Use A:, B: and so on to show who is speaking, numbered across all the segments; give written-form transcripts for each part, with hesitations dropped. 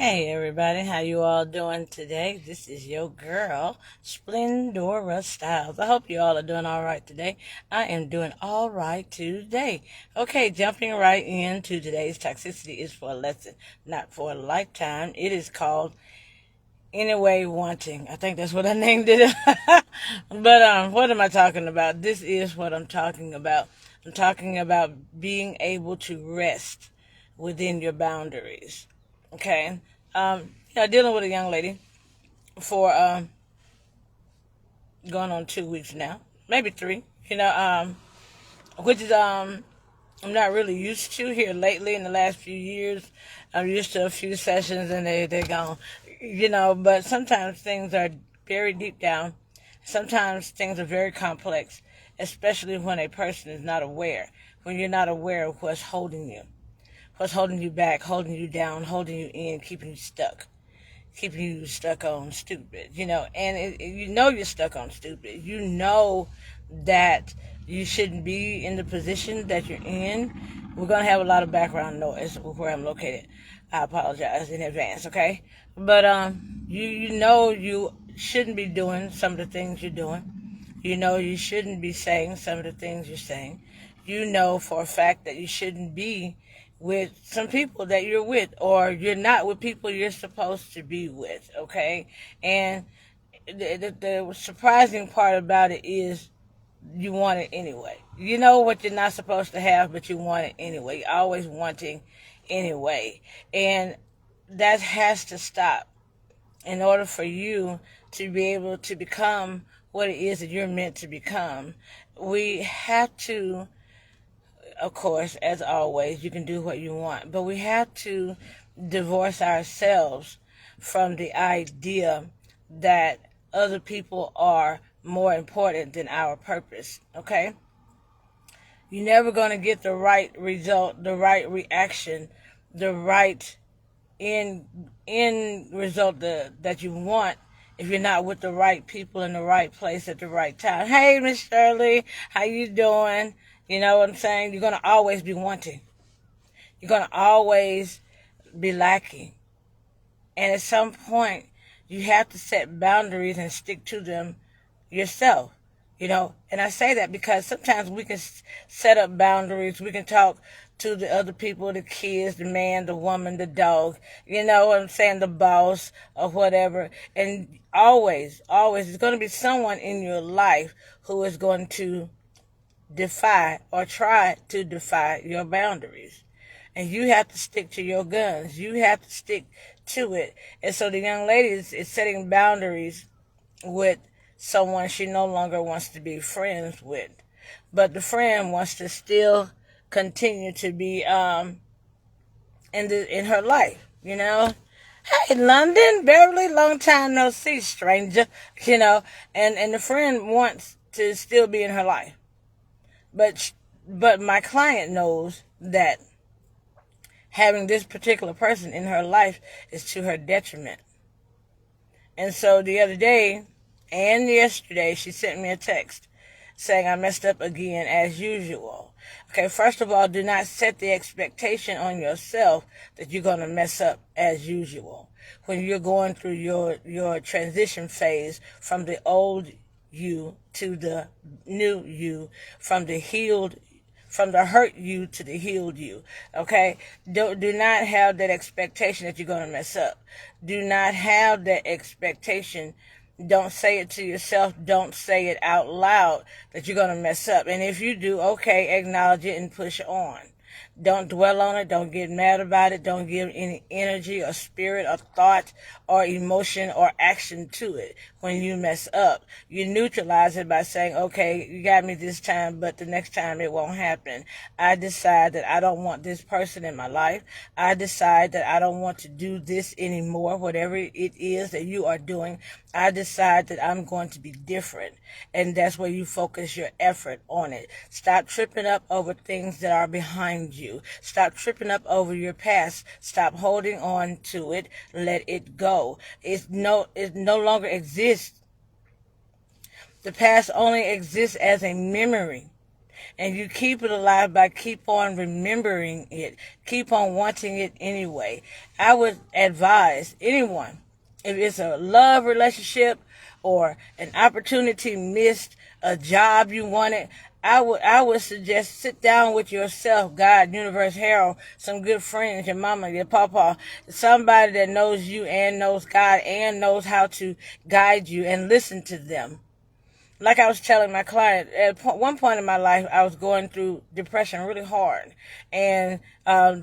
A: Hey everybody, how you all doing today? This is your girl, Splendora Styles. I hope you all are doing all right today. I am doing all right today. Okay, jumping right into today's Toxicity is for a lesson, not for a lifetime. It is called Anyway Wanting. I think that's what I named it. But what am I talking about? This is what I'm talking about. I'm talking about being able to rest within your boundaries. Okay. Dealing with a young lady for going on 2 weeks now, maybe three. Which is I'm not really used to here lately in the last few years. I'm used to a few sessions and they're gone. But sometimes things are very deep down. Sometimes things are very complex, especially when a person is not aware. When you're not aware of what's holding you back, holding you down, holding you in, keeping you stuck on stupid, and you're stuck on stupid. You know that you shouldn't be in the position that you're in. We're going to have a lot of background noise where I'm located. I apologize in advance, okay? But you know you shouldn't be doing some of the things you're doing. You know you shouldn't be saying some of the things you're saying. You know for a fact that you shouldn't be with some people that you're with, or you're not with people you're supposed to be with, okay? And the surprising part about it is you want it anyway. You know what you're not supposed to have, but you want it anyway. You're always wanting anyway. And that has to stop in order for you to be able to become what it is that you're meant to become. We have to, of course, as always, you can do what you want, but we have to divorce ourselves from the idea that other people are more important than our purpose, okay? You're never going to get the right result, the right reaction, the right end result that you want if you're not with the right people in the right place at the right time. Hey, Miss Shirley, how you doing? You know what I'm saying? You're going to always be wanting. You're going to always be lacking. And at some point, you have to set boundaries and stick to them yourself. And I say that because sometimes we can set up boundaries. We can talk to the other people, the kids, the man, the woman, the dog, you know what I'm saying, the boss or whatever. And always, there's going to be someone in your life who is going to defy or try to defy your boundaries. And you have to stick to your guns. You have to stick to it. And so the young lady is setting boundaries with someone she no longer wants to be friends with. But the friend wants to still continue to be in her life, Hey, London, Beverly, long time no see, stranger, and the friend wants to still be in her life. But my client knows that having this particular person in her life is to her detriment. And so the other day and yesterday, she sent me a text saying I messed up again as usual. Okay, first of all, do not set the expectation on yourself that you're going to mess up as usual. When you're going through your transition phase from the old you to the new you, from the hurt you to the healed you, okay? Do not have that expectation that you're going to mess up. Do not have that expectation. Don't say it to yourself. Don't say it out loud that you're going to mess up. And if you do, okay, acknowledge it and push on. Don't dwell on it. Don't get mad about it. Don't give any energy or spirit or thought or emotion or action to it. When you mess up, you neutralize it by saying, okay, you got me this time, but the next time it won't happen. I decide that I don't want this person in my life. I decide that I don't want to do this anymore, whatever it is that you are doing. I decide that I'm going to be different. And that's where you focus your effort on it. Stop tripping up over things that are behind you. Stop tripping up over your past. Stop holding on to it. Let it go. It no longer exists. The past only exists as a memory. And you keep it alive by keep on remembering it, keep on wanting it anyway. I would advise anyone, if it's a love relationship or an opportunity missed, a job you wanted, I would suggest sit down with yourself, God, universe, Harold, some good friends, your mama, your papa, somebody that knows you and knows God and knows how to guide you, and listen to them. Like I was telling my client, at one point in my life, I was going through depression really hard, and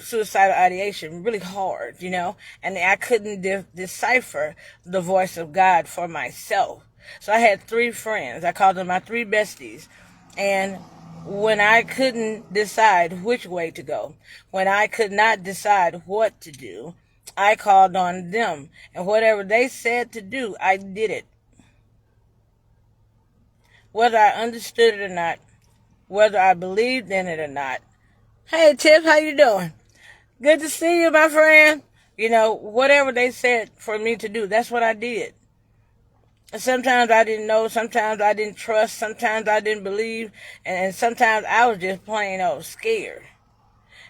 A: suicidal ideation really hard, and I couldn't decipher the voice of God for myself. So I had 3 friends. I called them my 3 besties. And when I couldn't decide which way to go, when I could not decide what to do, I called on them. And whatever they said to do, I did it. Whether I understood it or not, whether I believed in it or not. Hey, Tiff, how you doing? Good to see you, my friend. Whatever they said for me to do, that's what I did. Sometimes I didn't know, sometimes I didn't trust, sometimes I didn't believe, and sometimes I was just plain old scared.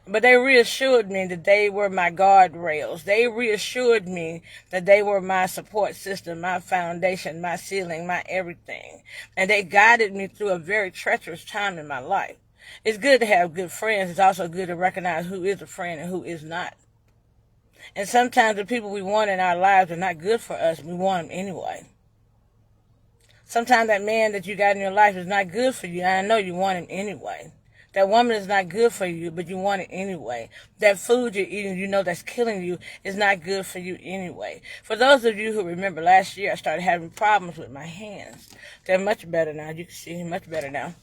A: But they reassured me that they were my guardrails. They reassured me that they were my support system, my foundation, my ceiling, my everything. And they guided me through a very treacherous time in my life. It's good to have good friends. It's also good to recognize who is a friend and who is not. And sometimes the people we want in our lives are not good for us. We want them anyway. Sometimes that man that you got in your life is not good for you, and I know you want him anyway. That woman is not good for you, but you want it anyway. That food you're eating, that's killing you, is not good for you anyway. For those of you who remember, last year I started having problems with my hands. They're much better now. You can see much better now.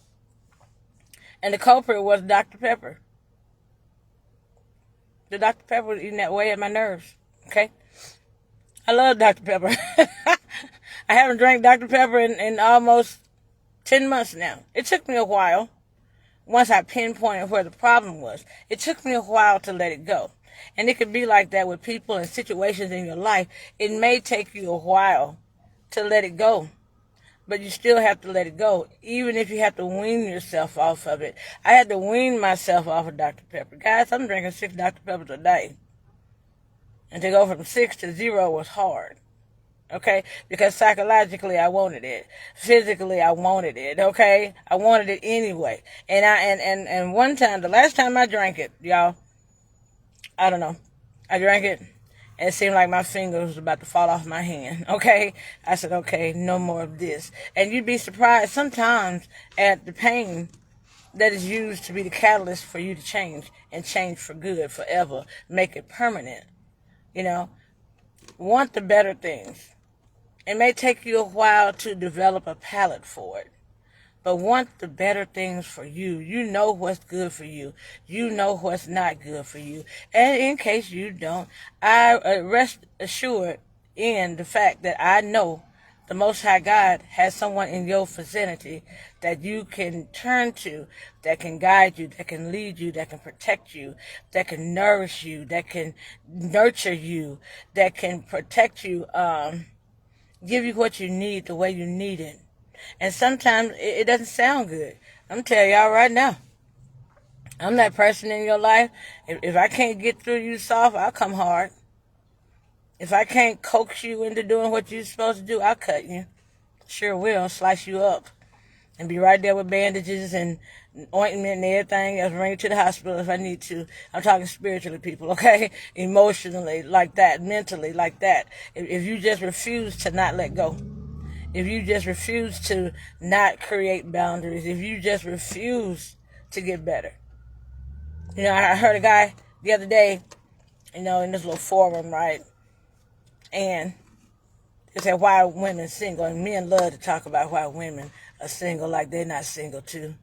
A: And the culprit was Dr. Pepper. The Dr. Pepper was eating that way at my nerves. Okay? I love Dr. Pepper. I haven't drank Dr. Pepper in almost 10 months now. It took me a while. Once I pinpointed where the problem was, it took me a while to let it go. And it could be like that with people and situations in your life. It may take you a while to let it go, but you still have to let it go, even if you have to wean yourself off of it. I had to wean myself off of Dr. Pepper. Guys, I'm drinking 6 Dr. Peppers a day. And to go from 6 to 0 was hard. Okay? Because psychologically I wanted it. Physically I wanted it. Okay? I wanted it anyway. And one time, the last time I drank it, y'all, I don't know. I drank it and it seemed like my finger was about to fall off my hand. Okay? I said, okay, no more of this. And you'd be surprised sometimes at the pain that is used to be the catalyst for you to change, and change for good, forever. Make it permanent. Want the better things. It may take you a while to develop a palate for it, but want the better things for you. You know what's good for you. You know what's not good for you. And in case you don't, I rest assured in the fact that I know the Most High God has someone in your vicinity that you can turn to, that can guide you, that can lead you, that can protect you, that can nourish you, that can nurture you, that can protect you, give you what you need the way you need it. And sometimes it doesn't sound good. I'm telling y'all right now, I'm that person in your life. If I can't get through you soft, I'll come hard. If I can't coax you into doing what you're supposed to do, I'll cut you. Sure will. Slice you up. And be right there with bandages and ointment and everything else. Bring you to the hospital if I need to. I'm talking spiritually, people, okay? Emotionally, like that. Mentally, like that. If you just refuse to not let go. If you just refuse to not create boundaries. If you just refuse to get better. I heard a guy the other day, in this little forum, right? And they said, why are women single? And men love to talk about why women are single like they're not single too.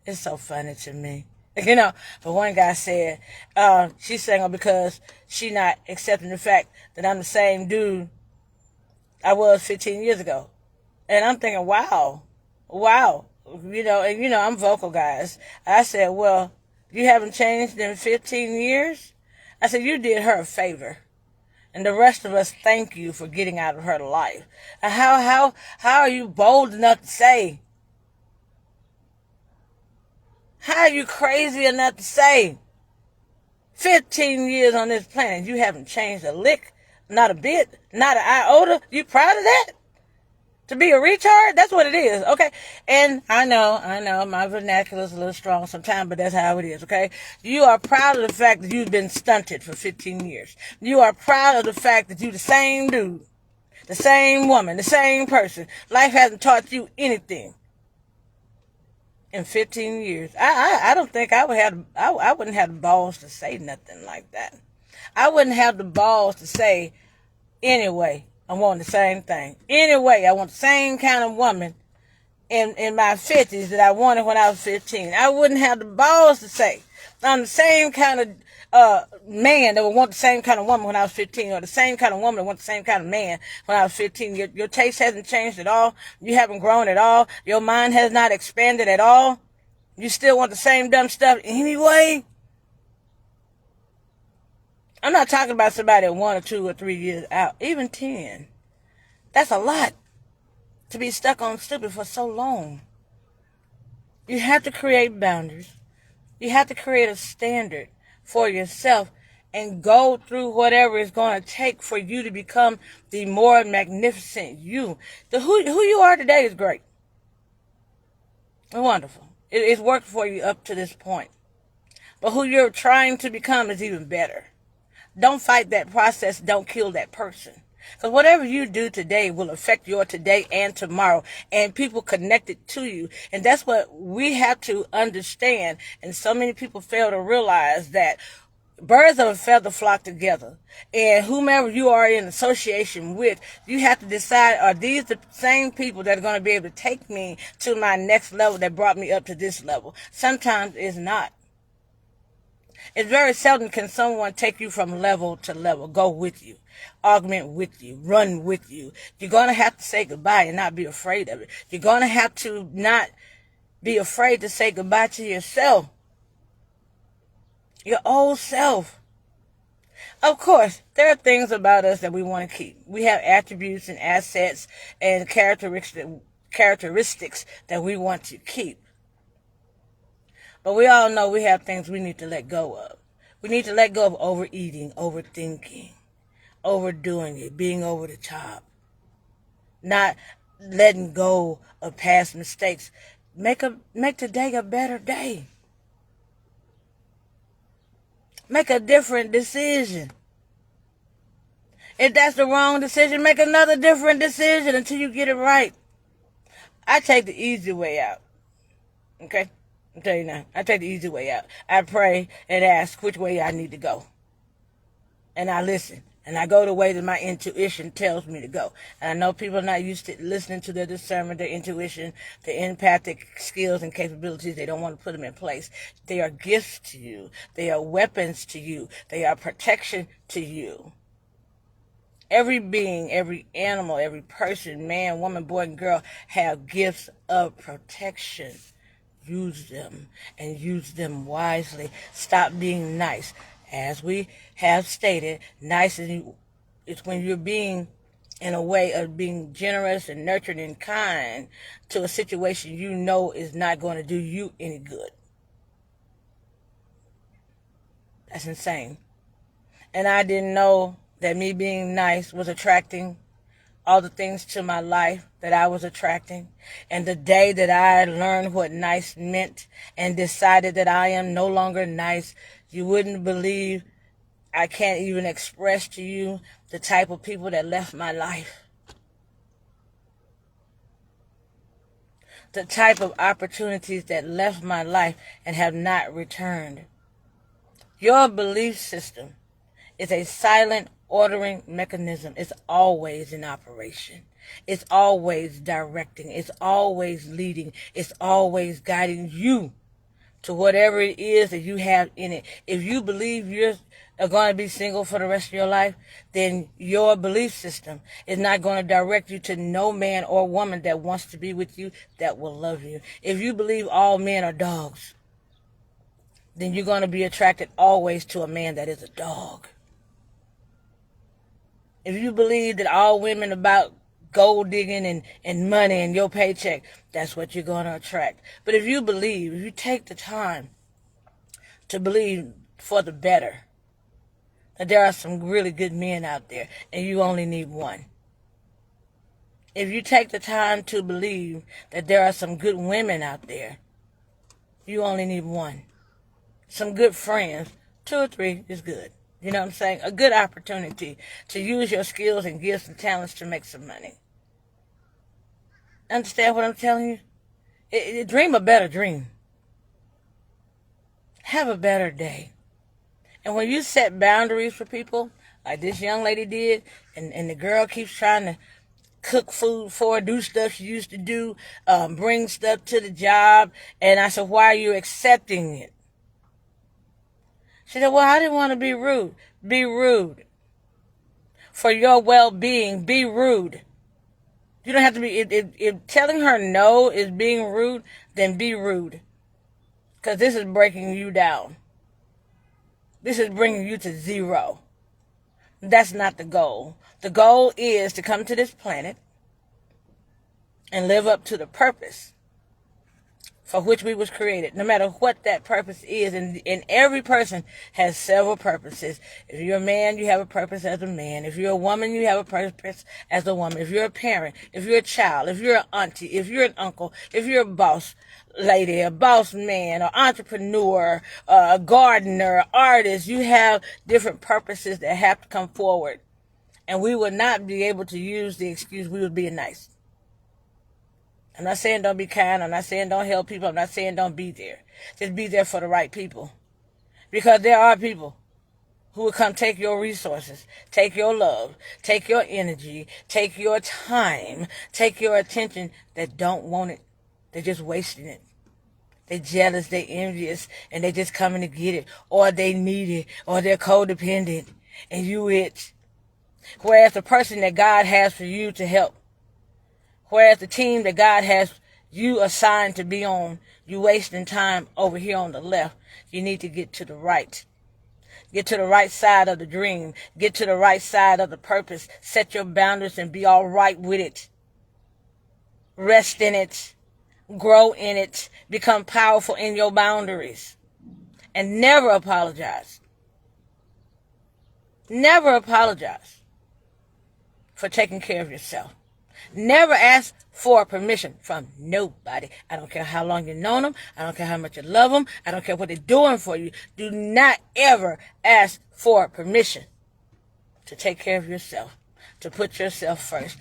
A: It's so funny to me. But one guy said, she's single because she's not accepting the fact that I'm the same dude I was 15 years ago. And I'm thinking, wow. And I'm vocal, guys. I said, well, you haven't changed in 15 years? I said, you did her a favor. And the rest of us thank you for getting out of her life. And how are you bold enough to say How are you crazy enough to say 15 years on this planet, you haven't changed a lick, not a bit, not an iota? You proud of that? To be a retard? That's what it is, okay? And I know, my vernacular is a little strong sometimes, but that's how it is, okay? You are proud of the fact that you've been stunted for 15 years. You are proud of the fact that you're the same dude, the same woman, the same person. Life hasn't taught you anything in 15 years. I don't think I wouldn't have the balls to say nothing like that. I wouldn't have the balls to say, anyway, I want the same thing. Anyway, I want the same kind of woman in my 50s that I wanted when I was 15. I wouldn't have the balls to say I'm the same kind of man that would want the same kind of woman when I was 15, or the same kind of woman that want the same kind of man when I was 15. Your taste hasn't changed at all. You haven't grown at all. Your mind has not expanded at all. You still want the same dumb stuff anyway. I'm not talking about somebody 1 or 2 or 3 years out, even 10. That's a lot to be stuck on stupid for so long. You have to create boundaries. You have to create a standard for yourself and go through whatever it's going to take for you to become the more magnificent you. Who you are today is great. Wonderful. It's worked for you up to this point. But who you're trying to become is even better. Don't fight that process. Don't kill that person. Because whatever you do today will affect your today and tomorrow, and people connected to you. And that's what we have to understand. And so many people fail to realize that birds of a feather flock together. And whomever you are in association with, you have to decide, are these the same people that are going to be able to take me to my next level that brought me up to this level? Sometimes it's not. It's very seldom can someone take you from level to level, go with you, augment with you, run with you. You're going to have to say goodbye and not be afraid of it. You're going to have to not be afraid to say goodbye to yourself, your old self. Of course, there are things about us that we want to keep. We have attributes and assets and characteristics that we want to keep. But we all know we have things we need to let go of. We need to let go of overeating, overthinking, overdoing it, being over the top, not letting go of past mistakes. Make today a better day. Make a different decision. If that's the wrong decision, make another different decision until you get it right. I take the easy way out. Okay? I'll tell you now, I take the easy way out. I pray and ask which way I need to go. And I listen. And I go the way that my intuition tells me to go. And I know people are not used to listening to their discernment, their intuition, their empathic skills and capabilities. They don't want to put them in place. They are gifts to you. They are weapons to you. They are protection to you. Every being, every animal, every person, man, woman, boy, and girl have gifts of protection. Use them and use them wisely. Stop being nice. As we have stated, nice is when you're being in a way of being generous and nurturing and kind to a situation you know is not going to do you any good. That's insane. And I didn't know that me being nice was attracting all the things to my life that I was attracting. And the day that I learned what nice meant and decided that I am no longer nice, you wouldn't believe, I can't even express to you the type of people that left my life. The type of opportunities that left my life and have not returned. Your belief system is a silent ordering mechanism. It's always in operation. It's always directing. It's always leading. It's always guiding you to whatever it is that you have in it. If you believe you're going to be single for the rest of your life, then your belief system is not going to direct you to no man or woman that wants to be with you, that will love you. If you believe all men are dogs, then you're going to be attracted always to a man that is a dog. If you believe that all women are about gold digging and money and your paycheck, that's what you're going to attract. But if you take the time to believe for the better, that there are some really good men out there and you only need one. If you take the time to believe that there are some good women out there, you only need one. Some good friends, 2 or 3 is good. You know what I'm saying? A good opportunity to use your skills and gifts and talents to make some money. Understand what I'm telling you? Dream a better dream. Have a better day. And when you set boundaries for people, like this young lady did, and the girl keeps trying to cook food for her, do stuff she used to do, bring stuff to the job, and I said, why are you accepting it? She said, well, I didn't want to be rude. Be rude. For your well-being, be rude. You don't have to be, if telling her no is being rude, then be rude. Because this is breaking you down. This is bringing you to 0. That's not the goal. The goal is to come to this planet and live up to the purpose for which we was created, no matter what that purpose is. And every person has several purposes. If you're a man, you have a purpose as a man. If you're a woman, you have a purpose as a woman. If you're a parent, if you're a child, if you're an auntie, if you're an uncle, if you're a boss lady, a boss man, or entrepreneur, a gardener, an artist, you have different purposes that have to come forward. And we would not be able to use the excuse we was being nice. I'm not saying don't be kind. I'm not saying don't help people. I'm not saying don't be there. Just be there for the right people. Because there are people who will come take your resources, take your love, take your energy, take your time, take your attention that don't want it. They're just wasting it. They're jealous, they're envious, and they're just coming to get it. Or they need it, or they're codependent, and you it. Whereas the person that God has for you to help, whereas the team that God has you assigned to be on, you wasting time over here on the left. You need to get to the right. Get to the right side of the dream. Get to the right side of the purpose. Set your boundaries and be all right with it. Rest in it. Grow in it. Become powerful in your boundaries. And never apologize. Never apologize for taking care of yourself. Never ask for permission from nobody. I don't care how long you've known them. I don't care how much you love them. I don't care what they're doing for you. Do not ever ask for permission to take care of yourself, to put yourself first.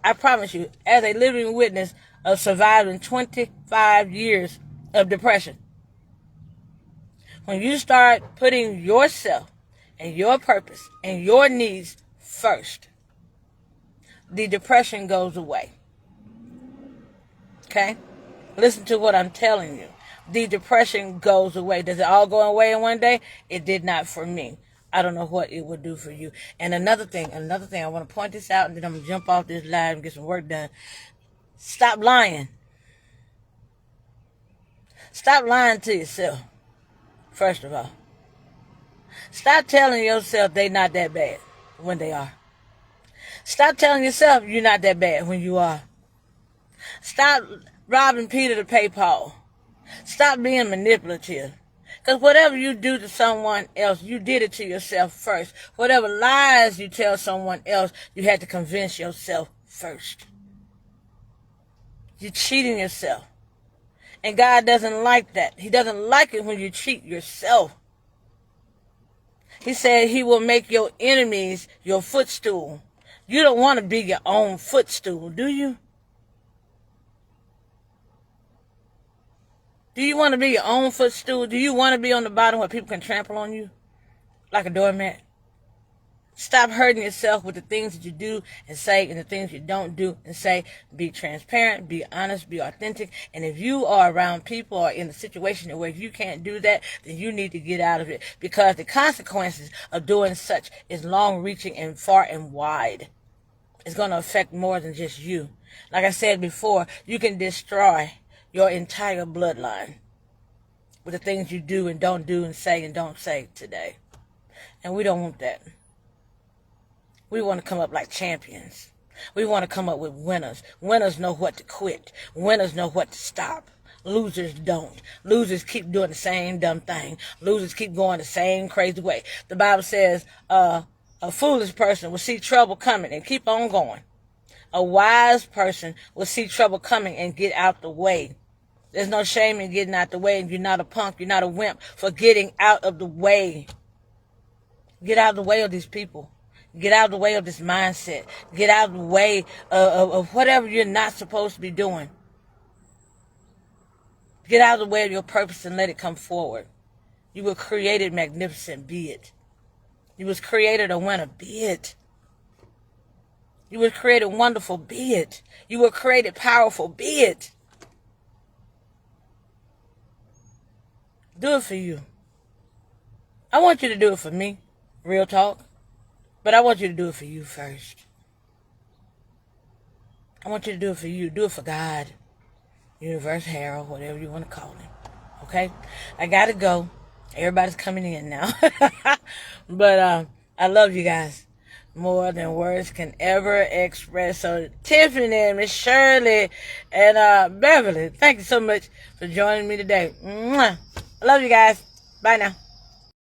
A: I promise you, as a living witness of surviving 25 years of depression, when you start putting yourself and your purpose and your needs first, the depression goes away. Okay? Listen to what I'm telling you. The depression goes away. Does it all go away in one day? It did not for me. I don't know what it would do for you. And another thing, I want to point this out, and then I'm going to jump off this live and get some work done. Stop lying. Stop lying to yourself, first of all. Stop telling yourself they're not that bad when they are. Stop telling yourself you're not that bad when you are. Stop robbing Peter to pay Paul. Stop being manipulative. Because whatever you do to someone else, you did it to yourself first. Whatever lies you tell someone else, you had to convince yourself first. You're cheating yourself. And God doesn't like that. He doesn't like it when you cheat yourself. He said he will make your enemies your footstool. You don't want to be your own footstool, do you? Do you want to be your own footstool? Do you want to be on the bottom where people can trample on you like a doormat? Stop hurting yourself with the things that you do and say and the things you don't do and say. Be transparent, be honest, be authentic. And if you are around people or in a situation where you can't do that, then you need to get out of it. Because the consequences of doing such is long-reaching and far and wide. It's going to affect more than just you. Like I said before, you can destroy your entire bloodline with the things you do and don't say today. And we don't want that. We want to come up like champions. We want to come up with winners. Winners know what to quit. Winners know what to stop. Losers don't. Losers keep doing the same dumb thing. Losers keep going the same crazy way. The Bible says a foolish person will see trouble coming and keep on going. A wise person will see trouble coming and get out the way. There's no shame in getting out the way, and you're not a punk, you're not a wimp for getting out of the way. Get out of the way of these people. Get out of the way of this mindset. Get out of the way of whatever you're not supposed to be doing. Get out of the way of your purpose and let it come forward. You were created magnificent, be it. You was created a winner, be it. You were created wonderful, be it. You were created powerful, be it. Do it for you. I want you to do it for me, real talk. But I want you to do it for you first. I want you to do it for you. Do it for God, universe, Harold, whatever you want to call him. Okay? I gotta go. Everybody's coming in now. But I love you guys more than words can ever express. So Tiffany and Miss Shirley and Beverly, thank you so much for joining me today. Mwah. I love you guys. Bye now.